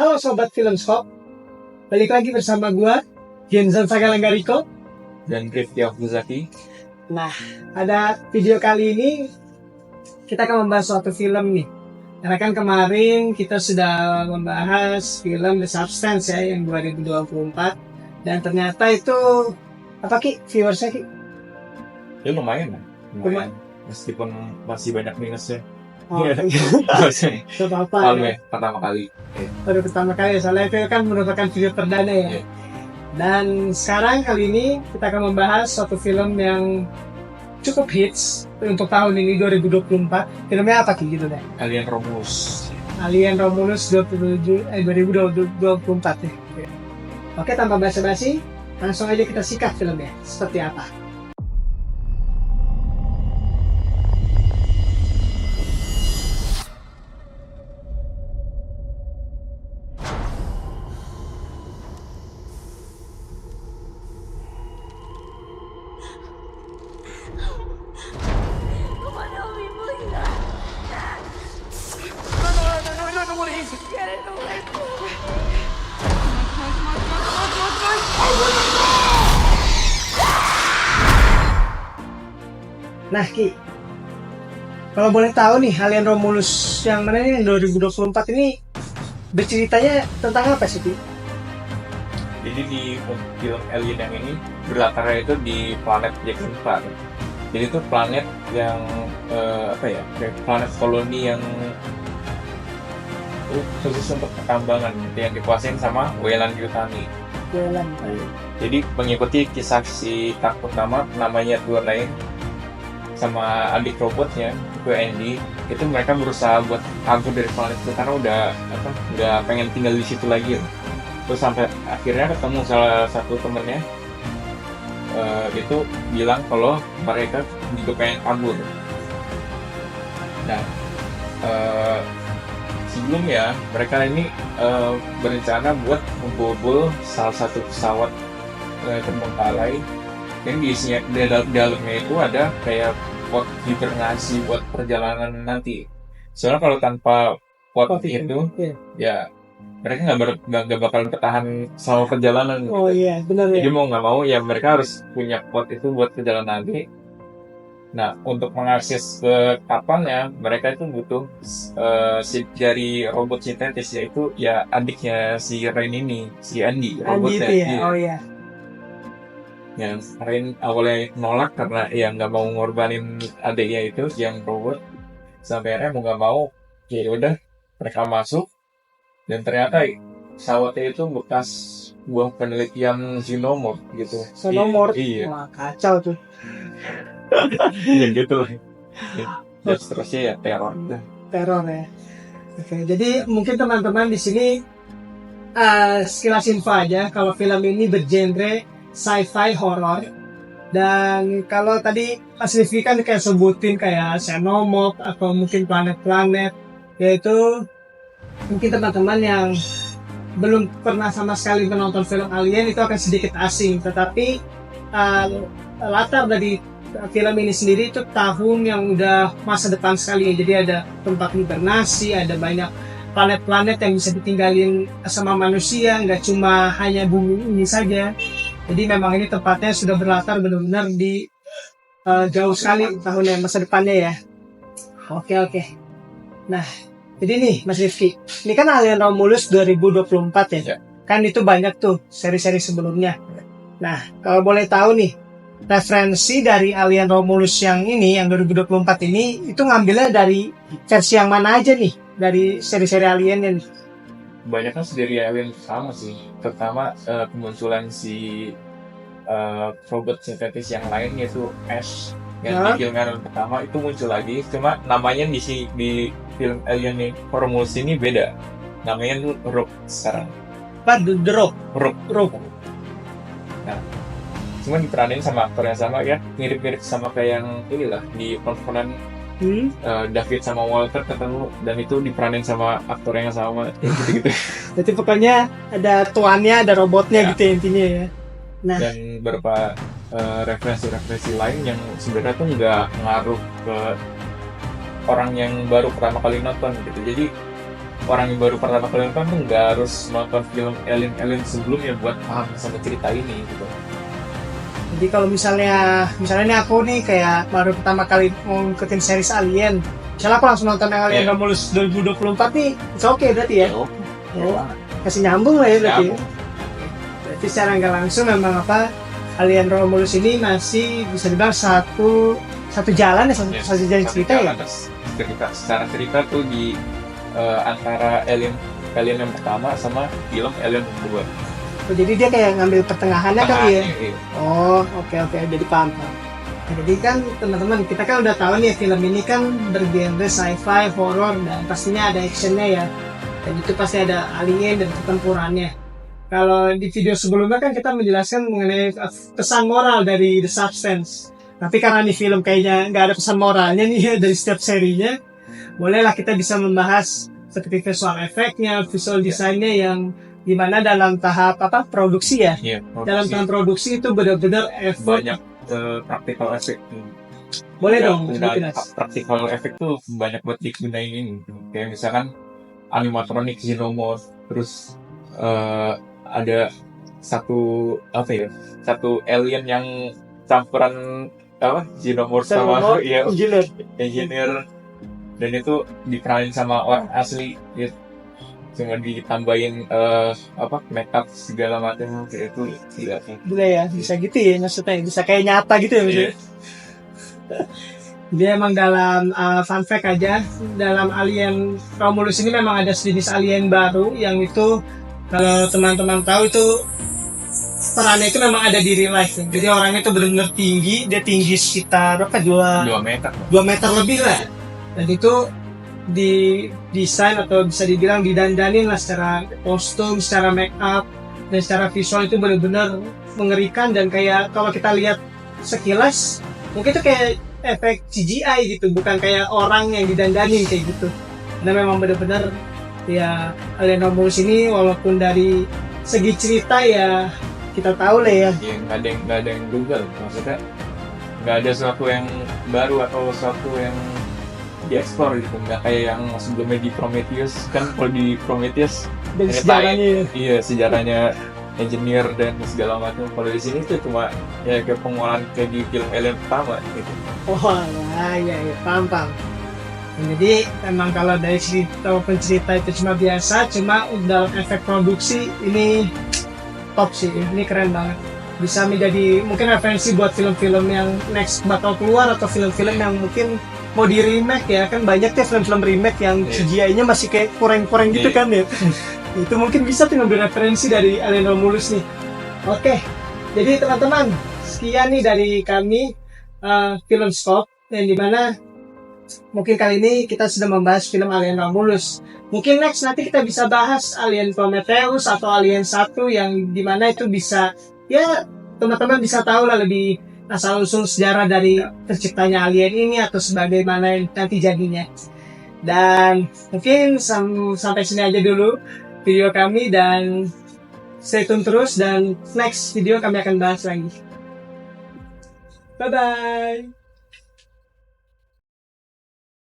Halo Sobat Filmskop, balik lagi bersama gua, Genzan Sagalanggariko dan Rifki Afuzaki. Nah, pada video kali ini kita akan membahas suatu film nih. Karena kan kemarin kita sudah membahas film The Substance ya, yang 2024. Dan ternyata itu, apa Ki, viewersnya Ki? Ya lumayan. Meskipun masih banyak minusnya. Oh, Iya. Gak apa-apa ya. Pertama kali. Baru pertama kali, soalnya itu kan merupakan video perdana ya. Iya. Dan sekarang kali ini kita akan membahas suatu film yang cukup hits untuk tahun ini 2024. Filmnya apa gitu deh? Alien Romulus. Alien Romulus 2024 ya. Oke, tanpa basa-basi, langsung aja kita sikat filmnya. Seperti apa? Nah Ki, kalau boleh tahu nih, Alien Romulus yang mana nih, yang 2024 ini berceritanya tentang apa sih Ki? Jadi di film Alien yang ini berlatarnya itu di planet Jackson 4. Jadi itu planet yang kayak planet koloni yang khusus untuk pertambangan yang dikuasain sama Weyland-Yutani. Jadi mengikuti kisah si karakter utama namanya Gurney sama adik robotnya itu Andy, itu mereka berusaha buat kabur dari planet itu karena udah pengen tinggal di situ lagi. Terus sampai akhirnya ketemu salah satu temennya, itu bilang kalau mereka juga pengen kabur. Nah, sebelumnya mereka ini berencana buat membobol salah satu pesawat terbengkalai yang diisinya di dalamnya itu ada kayak pot hibernasi buat perjalanan nanti. Soalnya kalau tanpa pot itu, ya mereka nggak bakal bertahan selama perjalanan. Oh iya, benar ya. Jadi mau nggak mau ya mereka harus punya pot itu buat perjalanan nanti. Nah, untuk mengakses ke kapalnya, mereka itu butuh dari robot sintetis, yaitu ya adiknya si Rain ini, si Andy robotnya. Andy itu ya? Oh iya. Yang Rain awalnya nolak karena ya nggak mau ngorbanin adiknya itu yang robot. Sampai akhirnya mau nggak mau, ya udah mereka masuk dan ternyata pesawatnya itu bekas buah penelitian Xenomorph gitu. Xenomorph? Iya. Wah, kacau tuh. Ya gitu lah. Dan seterusnya ya Teror ya. Oke, jadi mungkin teman-teman di sini sekilas info aja kalau film ini bergenre sci-fi horror. Dan kalau tadi Mas Rifki kan kayak sebutin kayak Xenomorph atau mungkin planet-planet, yaitu mungkin teman-teman yang belum pernah sama sekali menonton film Alien itu akan sedikit asing. Tetapi latar dari film ini sendiri itu tahun yang udah masa depan sekali. Jadi ada tempat hibernasi, ada banyak planet-planet yang bisa ditinggalin sama manusia, nggak cuma hanya bumi ini saja. Jadi memang ini tempatnya sudah berlatar benar-benar di jauh sekali tahunnya, masa depannya ya. Oke. Nah, jadi nih Mas Rifki, ini kan Alien Romulus 2024 ya. Kan itu banyak tuh seri-seri sebelumnya. Nah, kalau boleh tahu nih, referensi dari Alien Romulus yang ini, yang 2024 ini, itu ngambilnya dari versi yang mana aja nih? Dari seri-seri Alien ini? Banyak kan dari Alien sama sih, terutama kemunculan si robot sintetis yang lain yaitu Ash yang di film yang pertama itu muncul lagi, cuma namanya di film Alien Romulus ini beda, namanya Rogue sekarang. The Rogue. Nah, cuma diperanin sama aktor yang sama ya, mirip-mirip sama kayak yang inilah di Covenant. David sama Walter ketemu dan itu diperanin sama aktor yang sama gitu. Jadi pokoknya ada tuannya, ada robotnya gitu ya, intinya ya. Nah, dan beberapa referensi lain yang sebenarnya tuh nggak ngaruh ke orang yang baru pertama kali nonton gitu. Jadi orang yang baru pertama kali nonton tuh nggak harus nonton film Alien sebelumnya buat paham sama cerita ini gitu. Jadi kalau misalnya nih aku nih kayak baru pertama kali mau ngikutin series Alien, misalnya aku langsung nonton yang Alien Romulus 2024 nih, it's okay berarti ya? Oh, kasih nyambung lah ya berarti. Berarti secara nggak langsung memang Alien Romulus ini masih bisa dibilang satu jalan ya, satu jalan cerita ya? Secara cerita tuh di antara Alien yang pertama sama film Alien yang kedua. Oh, jadi dia kayak ngambil pertengahannya kali ya? Iya. Oh, oke, jadi paham. Nah, jadi kan teman-teman, kita kan udah tahu nih film ini kan bergenre sci-fi, horror, dan pastinya ada actionnya ya. Dan itu pasti ada alien dan pertempurannya. Kalau di video sebelumnya kan kita menjelaskan mengenai pesan moral dari The Substance. Tapi karena di film kayaknya nggak ada pesan moralnya nih ya dari setiap serinya, bolehlah kita bisa membahas seperti visual efeknya, visual desainnya yang dimana dalam tahap produksi ya. Dalam tahap produksi itu benar-benar effort. Banyak practical effect. Boleh dong. Practical effect tuh banyak buat digunain. Kayak misalkan animatronic xenomorph, terus ada satu alien yang campuran xenomorph sama engineer, dan itu dikenalin sama orang asli gitu. Cuma ditambahin make up segala macam kayak itu boleh ya, bisa gitu ya maksudnya, bisa kayak nyata gitu ya maksudnya. Dia emang dalam fun fact aja, dalam Alien Romulus ini memang ada sejenis alien baru yang itu kalau teman-teman tahu itu perannya itu memang ada di real life. Jadi orangnya itu benar-benar tinggi, dia tinggi sekitar 2 meter lebih lah. Dan itu di desain atau bisa dibilang didandanin lah secara kostum, secara make up, dan secara visual itu benar-benar mengerikan. Dan kayak kalau kita lihat sekilas mungkin itu kayak efek CGI gitu, bukan kayak orang yang didandanin kayak gitu. Karena memang benar-benar ya Alien Romulus ini walaupun dari segi cerita ya kita tahu lah ya. Nggak ada yang duga, maksudnya nggak ada sesuatu yang baru atau sesuatu yang dieksplor gitu, nggak kayak yang sebelumnya di Prometheus. Kan kalau di Prometheus dan sejarahnya sejarahnya engineer dan segala macam. Kalau di sini tuh cuma ya kayak pengolahan kayak di film Alien pertama gitu. Oh ya paham. Jadi memang kalau dari cerita pencerita itu cuma biasa, cuma dalam efek produksi ini top sih, ini keren banget. Bisa menjadi mungkin referensi buat film-film yang next bakal keluar atau film-film yang mungkin mau di remake ya, kan banyak ya film-film remake yang CGI-nya masih kayak kurang-kurang gitu kan ya. Itu mungkin bisa tuh ngambil referensi dari Alien Romulus nih. Oke, jadi teman-teman sekian nih dari kami Film Scope, yang dimana mungkin kali ini kita sudah membahas film Alien Romulus. Mungkin next nanti kita bisa bahas Alien Prometheus atau Alien 1 yang dimana itu bisa ya teman-teman bisa tahu lah lebih asal-usul sejarah dari terciptanya alien ini atau sebagaimana nanti jadinya. Dan mungkin sampai sini aja dulu video kami, dan stay tune terus, dan next video kami akan bahas lagi. Bye-bye.